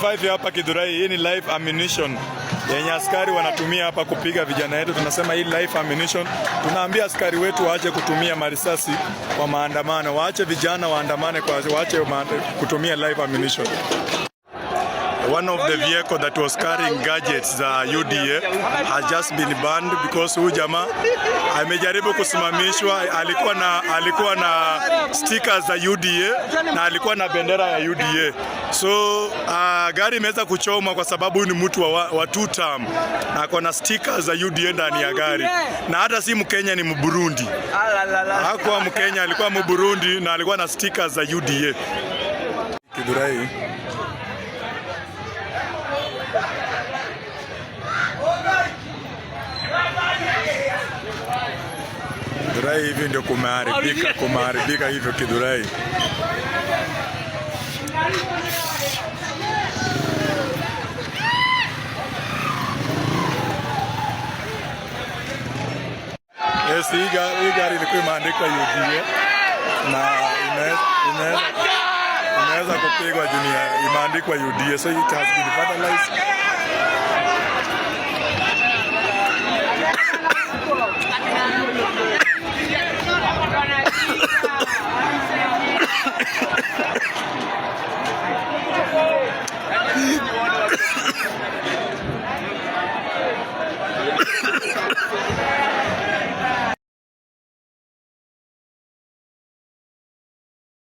M25 hapa Githurai. Hii ni live ammunition yenye askari wanatumia hapa kupiga vijana wetu. Tunasema hii live ammunition. Tunaambia askari wetu waache kutumia marisasi kwa maandamano, waache vijana waandamane, waache kutumia live ammunition. One of the vehicle that was carrying gadgets za UDA has just been banned because huyu jamaa amejaribu kusimamishwa. Alikuwa na stickers za UDA na alikuwa na bendera ya UDA. So gari imeweza kuchoma kwa sababu huyu ni mtu wa two term na ako na stickers za UDA ndani ya gari, na hata si Mkenya, ni Mburundi. Hakuwa Mkenya, alikuwa Mburundi na alikuwa na stickers za UDA. Githurai. Githurai hivi ndio kumeharibika hivyo Githurai. Yes, hii gari ilikuwa imeandikwa UDA na inaweza kupigwa juu imeandikwa UDA, so it has been vandalized.